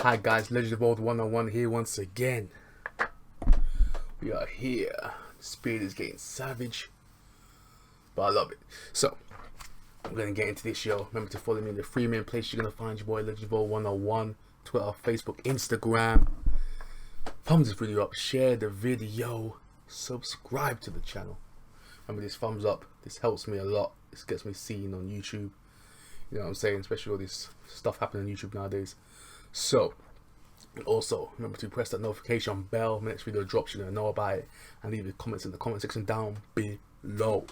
Hi guys, Legend of Old 101 here once again. We are here. The spirit is getting savage, but I love it. So, I'm going to get into this show. Remember to follow me in the free main place. You're going to find your boy Legend of Old 101. Twitter, Facebook, Instagram. Thumbs this video up, share the video, subscribe to the channel. Remember this thumbs up, this helps me a lot. This gets me seen on YouTube. You know what I'm saying? Especially all this stuff happening on YouTube nowadays. So, also remember to press that notification bell. When the next video drops, you're gonna know about it, and leave your comments in the comment section down below.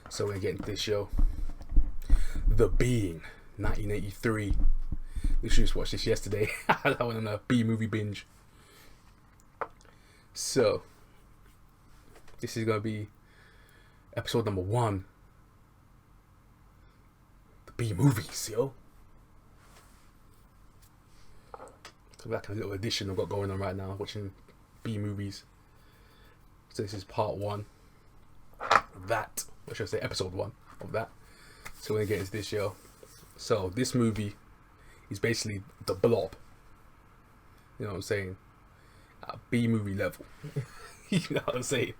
So we're gonna get into this show. The Being, 1983. Literally just watched this yesterday. I went on a B movie binge. So this is gonna be episode number 1. The B movies, yo. Like a little edition I've got going on right now, watching B movies. So this is part 1 of that, or should I say episode 1 of that. So we're gonna get into this show. So this movie is basically the Blob. You know what I'm saying? At B movie level. You know what I'm saying?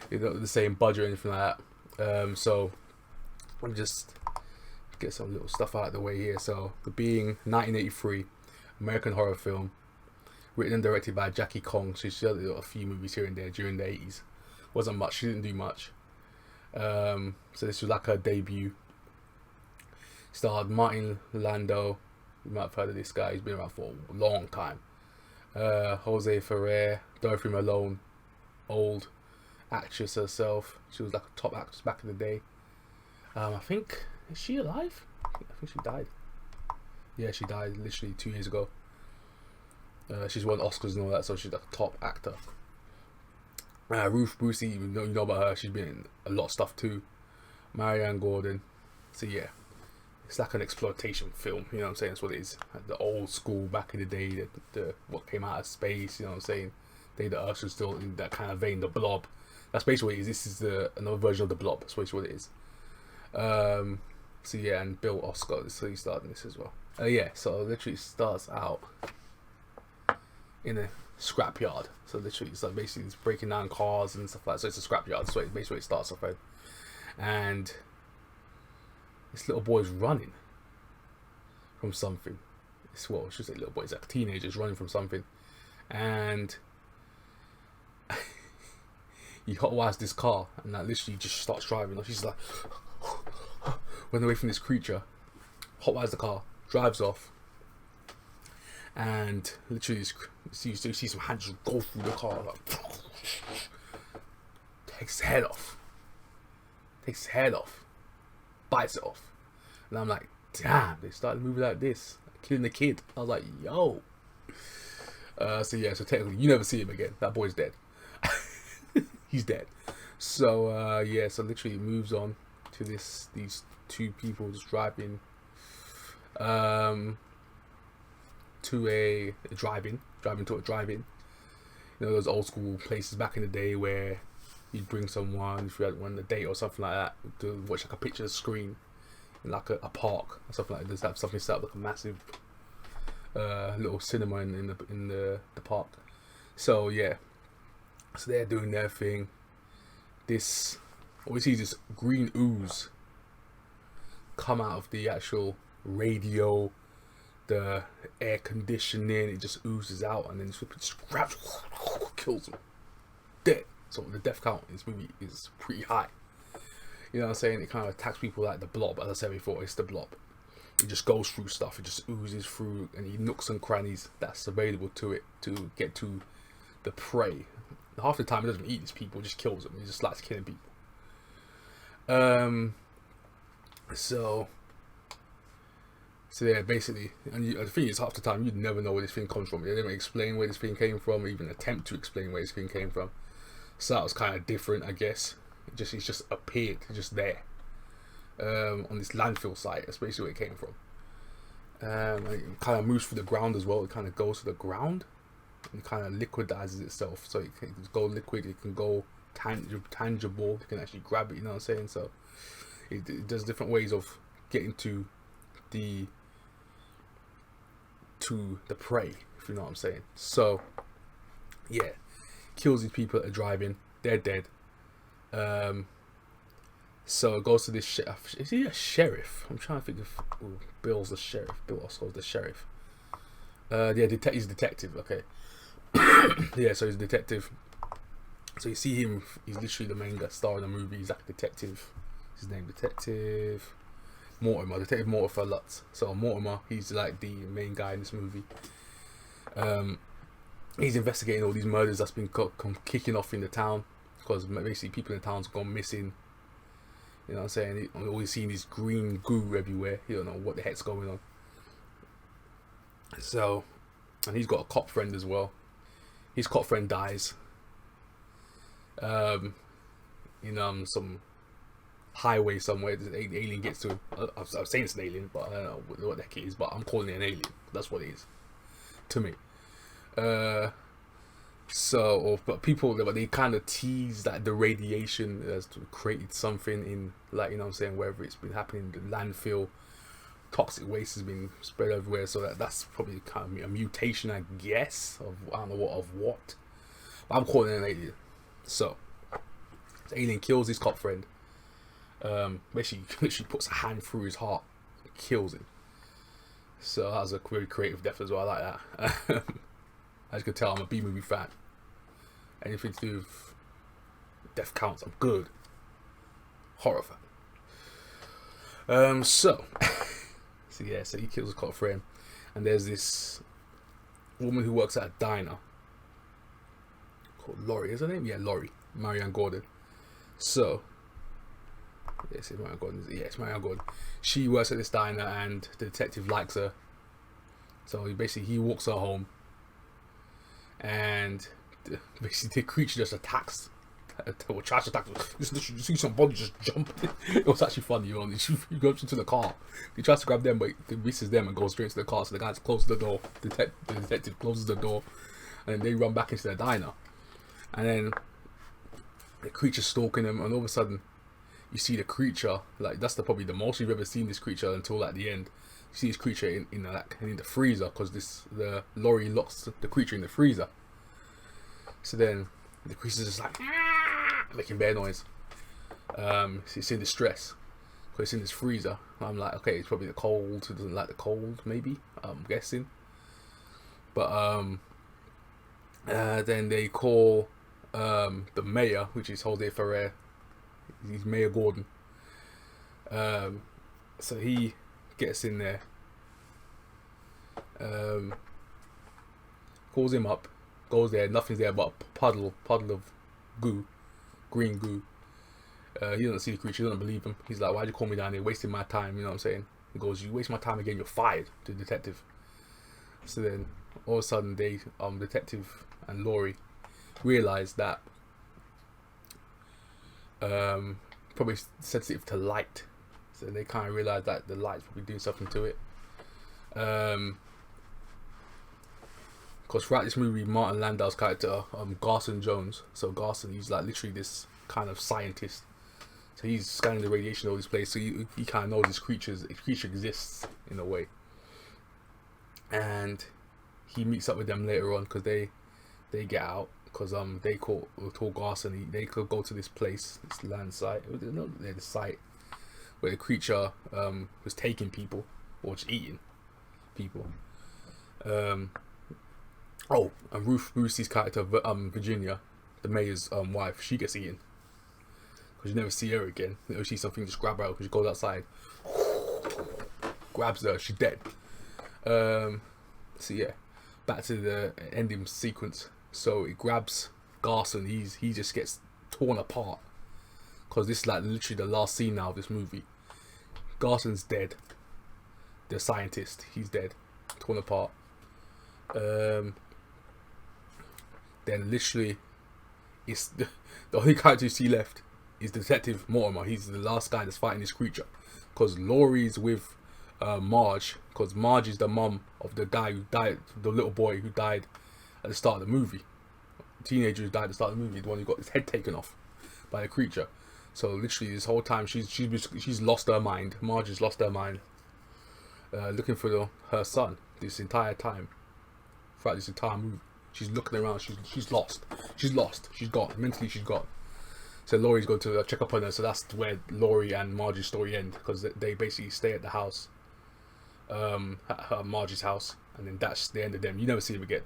You know, the same budget or anything like that. So I'm just get some little stuff out of the way here. So The Being, 1983. American horror film, written and directed by Jackie Kong. She did a few movies here and there during the 80s. Wasn't much, she didn't do much. So this was like her debut. Starred Martin Landau. You might have heard of this guy, he's been around for a long time. Jose Ferrer, Dorothy Malone, old actress herself. She was like a top actress back in the day. I think, is she alive? I think she died. Yeah, she died literally 2 years ago. She's won Oscars and all that, so she's a top actor. Ruth Brucey, you know about her. She's been in a lot of stuff too. Marianne Gordon. So yeah, it's like an exploitation film. You know what I'm saying? That's what it is. Like the old school back in the day. The what came out of space. You know what I'm saying? Day the Earth was still in that kind of vein. The Blob. That's basically what it is. This is another version of the Blob. That's basically what it is. So yeah, and Bill Oscar, so he starred in this as well. Yeah, so it literally starts out in a scrapyard. So literally, it's like basically it's breaking down cars and stuff like that. So it's a scrapyard. So basically it starts off, right? And this little boy's running from something. It's what I should say, little boy. It's like teenagers running from something, and he hotwires this car, and that literally just starts driving. Like she's like running away from this creature. Hotwires the car. Drives off, and literally you see some hands just go through the car, like takes his head off, bites it off, and I'm like, damn, they started moving like this, like killing the kid. I was like, yo. So yeah, so technically you never see him again. That boy's dead. He's dead. So yeah, so literally it moves on to these two people just driving to a drive-in, you know, those old school places back in the day where you'd bring someone, if you had one on a date or something like that, to watch like a picture screen in like a park or something like this. Have something set up like a massive little cinema in the park. So yeah, so they're doing their thing. This, we see this green ooze come out of the actual radio, the air conditioning. It just oozes out, and then just grabs, kills him, dead. So the death count in this movie is pretty high. You know what I'm saying? It kind of attacks people like the Blob. As I said before, it's the Blob. It just goes through stuff. It just oozes through any nooks and crannies that's available to it to get to the prey. Half the time it doesn't eat these people, it just kills them. It just likes killing people. So yeah, basically, and the thing is, half the time you'd never know where this thing comes from. They never explain where this thing came from, or even attempt to explain where this thing came from. So that was kind of different, I guess. It's just appeared, just there, on this landfill site. That's basically where it came from. It kind of moves through the ground as well. It kind of goes to the ground, and it kind of liquidizes itself. So it can go liquid, it can go tangible. You can actually grab it. You know what I'm saying? So it does different ways of getting to to the prey, if you know what I'm saying. So, yeah, kills these people that are driving. They're dead. So it goes to this sheriff. Is he a sheriff? I'm trying to think if Bill's the sheriff. Bill Osco's the sheriff. Yeah, he's a detective. Okay. Yeah, so he's a detective. So you see him. He's literally the main guy star in the movie. He's like a detective. His name Detective Mortimer. Detective Mortimer for Lutz. So Mortimer, he's like the main guy in this movie. He's investigating all these murders that's been kicking off in the town, because basically people in the town's gone missing. You know what I'm saying? Always seeing this green goo everywhere. You don't know what the heck's going on. So, and he's got a cop friend as well. His cop friend dies. Some highway somewhere. The alien gets to him. I'm saying it's an alien, but I don't know what the heck it is. But I'm calling it an alien. That's what it is to me. But they kind of tease that the radiation has created something in, like, you know what I'm saying, wherever it's been happening, the landfill, toxic waste has been spread everywhere. So that's probably kind of a mutation, I guess, of I don't know what. But I'm calling it an alien. So the alien kills his cop friend. Basically, literally puts a hand through his heart, and kills him. So that was a very creative death as well. I like that. As you can tell, I'm a B-movie fan. Anything to do with death counts, I'm good. Horror fan. So he kills his cop friend, and there's this woman who works at a diner called Laurie. Is her name? Yeah, Laurie. Marianne Gordon. So, yes, it's Marianne Gordon. Yes, Marianne Gordon. She works at this diner, and the detective likes her. So he walks her home, and basically the creature just attacks. Or tries to attack. You see some body just jump. It was actually funny. He goes into the car. He tries to grab them, but he misses them and goes straight to the car. So the guy closes the door. The detective closes the door, and then they run back into the diner. And then the creature's stalking them, and all of a sudden, you see the creature. Like, that's probably the most you've ever seen this creature until at the end. You see this creature in the freezer, because the lorry locks the creature in the freezer. So then the creature's just like making bear noise. It's in distress because it's in this freezer. I'm like, okay, it's probably the cold. It doesn't like the cold, maybe. I'm guessing. But then they call the mayor, which is Jose Ferrer. He's Mayor Gordon. So he gets in there, calls him up, goes there, nothing's there but a puddle of goo, green goo. He doesn't see the creature, he doesn't believe him. He's like, why'd you call me down here, wasting my time, you know what I'm saying? He goes, you waste my time again, you're fired, to the detective. So then all of a sudden they detective and Laurie realize that probably sensitive to light. So they kind of realize that the light's probably doing something to it. Because throughout this movie, Martin Landau's character, Garson Jones. So Garson, he's like literally this kind of scientist. So he's scanning the radiation all this place. So he kind of knows this creature exists in a way. And he meets up with them later on because they get out. Because they told Garson they could go to this place, this land site. The site where the creature was taking people or just eating people. And Ruth Brucey's character, Virginia, the mayor's wife, she gets eaten because you never see her again. You see something just grab her because she goes outside, grabs her, she's dead. So yeah, back to the ending sequence. So it grabs Garson. He just gets torn apart because this is like literally the last scene now of this movie. Garson's dead. The scientist, he's dead, torn apart. Then literally, it's the only character you see left is Detective Mortimer. He's the last guy that's fighting this creature because Laurie's with Marge, because Marge is the mum of the guy who died, the little boy who died at the start of the movie. The teenager who died at the start of the movie, the one who got his head taken off by the creature. So literally this whole time she's lost her mind. Marge has lost her mind. looking for her son this entire time. Throughout this entire movie, she's looking around. She's lost. She's lost. She's gone. Mentally, she's gone. So Laurie's going to check up on her. So that's where Laurie and Margie's story end, because they basically stay at the house, at her Margie's house, and then that's the end of them. You never see them again.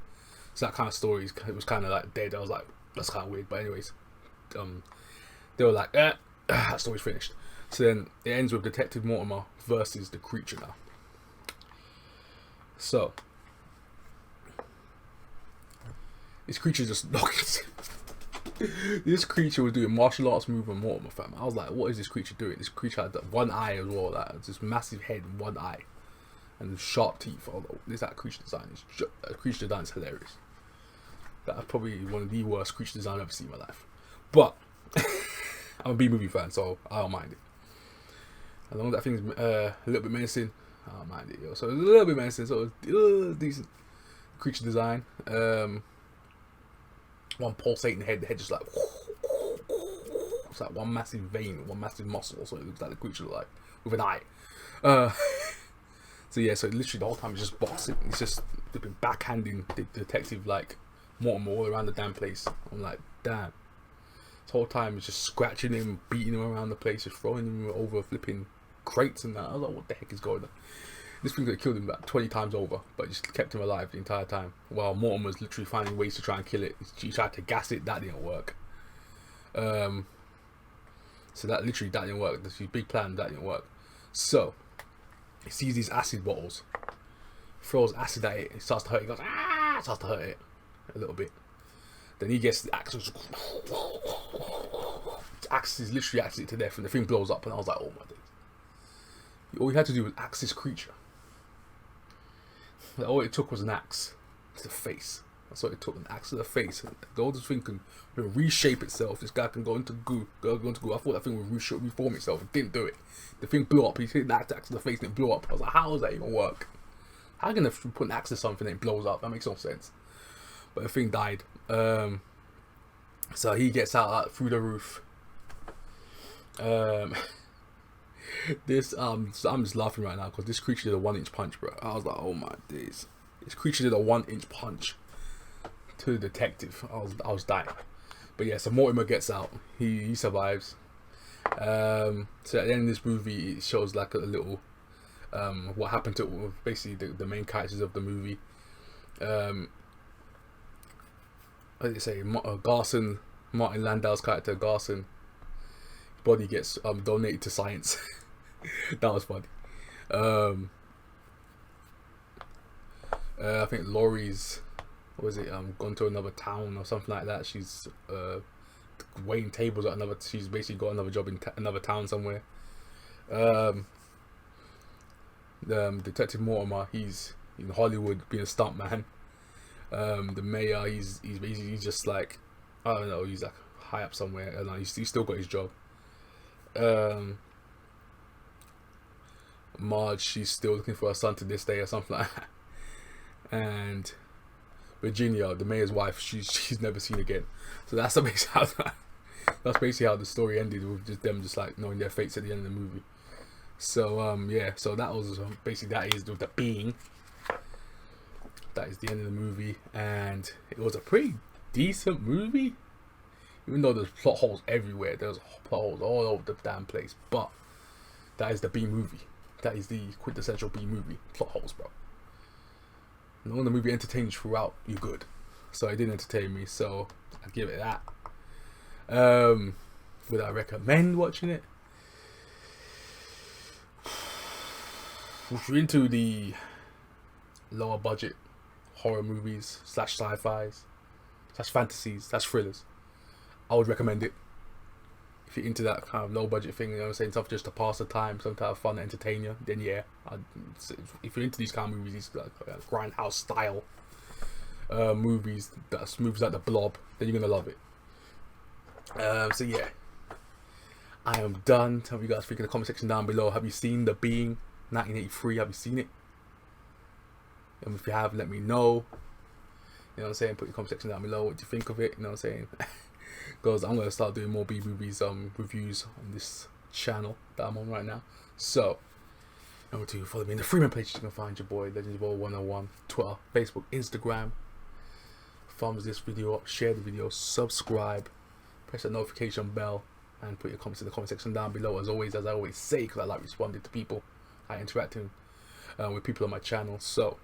So that kind of story, it was kind of like dead. I was like, that's kind of weird. But anyways, they were like, that story's finished. So then it ends with Detective Mortimer versus the creature now. So this creature just knocked. This creature was doing martial arts move on Mortimer, fam. I was like, what is this creature doing? This creature had one eye as well, like this massive head and one eye, and sharp teeth. I was like, this that creature design is creature design is hilarious. That's probably one of the worst creature design I've ever seen in my life. But I'm a B movie fan, so I don't mind it. As long as that thing's a little bit menacing, I don't mind it. Yo. So it was a little bit menacing, so it was decent creature design. One pulsating head, the head just like it's like one massive vein, one massive muscle, so it looks like the creature like with an eye. So yeah, so literally the whole time it's just boxing. It's just been backhanding the detective like Mortimer all around the damn place. I'm like, damn. This whole time it's just scratching him, beating him around the place, just throwing him over flipping crates and that. I was like, what the heck is going on? This thing could have killed him about 20 times over, but just kept him alive the entire time. While Mortimer was literally finding ways to try and kill it. He tried to gas it, that didn't work. So that didn't work. This big plan, that didn't work. So he sees these acid bottles, throws acid at it, it starts to hurt it, he goes, ah! It starts to hurt it a little bit. Then he gets the axe, is literally axes it to death, and the thing blows up, and I was like, oh my days. All he had to do was axe this creature. Like, all it took was an axe to the face. That's what it took, an axe to the face. And the oldest thing can reshape itself. This guy can go into goo. I thought that thing would reform itself. It didn't do it. The thing blew up. He hit the axe to the face and it blew up. I was like, how does that even work? How can they put an axe to something and it blows up? That makes no sense. But the thing died. So he gets out through the roof. So I'm just laughing right now because this creature did a 1-inch punch, bro. I was like, oh my days. This creature did a 1-inch punch to the detective. I was dying. But yeah, so Mortimer gets out. He survives. So at the end of this movie, it shows like a little what happened to basically the main characters of the movie. What did they say? Garson, Martin Landau's character Garson, his body gets donated to science. That was funny. I think Laurie's, what was it, gone to another town or something like that. She's waiting tables at another, she's basically got another job in another town somewhere. Detective Mortimer, he's in Hollywood being a stuntman. The mayor, he's just like, I don't know, he's like high up somewhere, and he's still got his job. Marge, she's still looking for her son to this day or something like that. And Virginia, the mayor's wife, she's never seen again. So that's basically how the story ended, with just them just like knowing their fates at the end of the movie. So yeah, so that was basically, that is the being. That is the end of the movie, and it was a pretty decent movie, even though there's plot holes everywhere. There's plot holes all over the damn place, but that is the B movie. That is the quintessential B movie. Plot holes, bro. And when the movie entertains you throughout, you're good. So it did entertain me, so I give it that. Would I recommend watching it? If you're into the lower budget horror movies / sci-fis / fantasies / thrillers, I would recommend it. If you're into that kind of low budget thing, you know what I'm saying, stuff just to pass the time, some type of fun, entertain you, then yeah. If you're into these kind of movies, these grindhouse style movies, that's movies like the Blob, then you're gonna love it. So yeah, I am done. Tell me you guys think in the comment section down below. Have you seen The Being 1983? Have you seen it? And if you have, let me know. You know what I'm saying? Put your comment section down below what you think of it. You know what I'm saying? Because I'm going to start doing more B movies reviews on this channel that I'm on right now. So Number 2, follow me in the Freeman page. You can find your boy Legends Ball 101, Twitter, Facebook, Instagram. Thumbs this video up, share the video, subscribe, press the notification bell, and put your comments in the comment section down below. As always, as I always say, because I like responding to people, I interacting with people on my channel. So,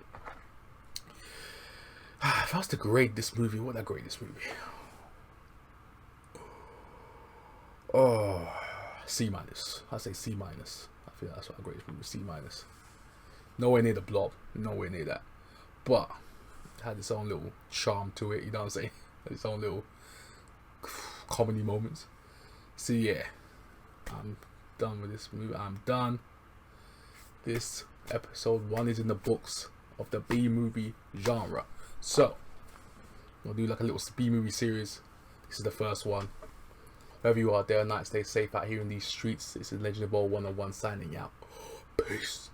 if I was to grade this movie, what would I grade this movie? Oh, C-. I say C-. I feel that's what I grade this movie, C-. Nowhere near the Blob, nowhere near that. But it had its own little charm to it, you know what I'm saying? Its own little comedy moments. So yeah, I'm done with this movie. I'm done. This episode 1 is in the books of the B movie genre. So we'll do like a little B movie series. This is the first one. Wherever you are, day or night, stay safe out here in these streets. This is Legend of Ball 101 signing out. Peace.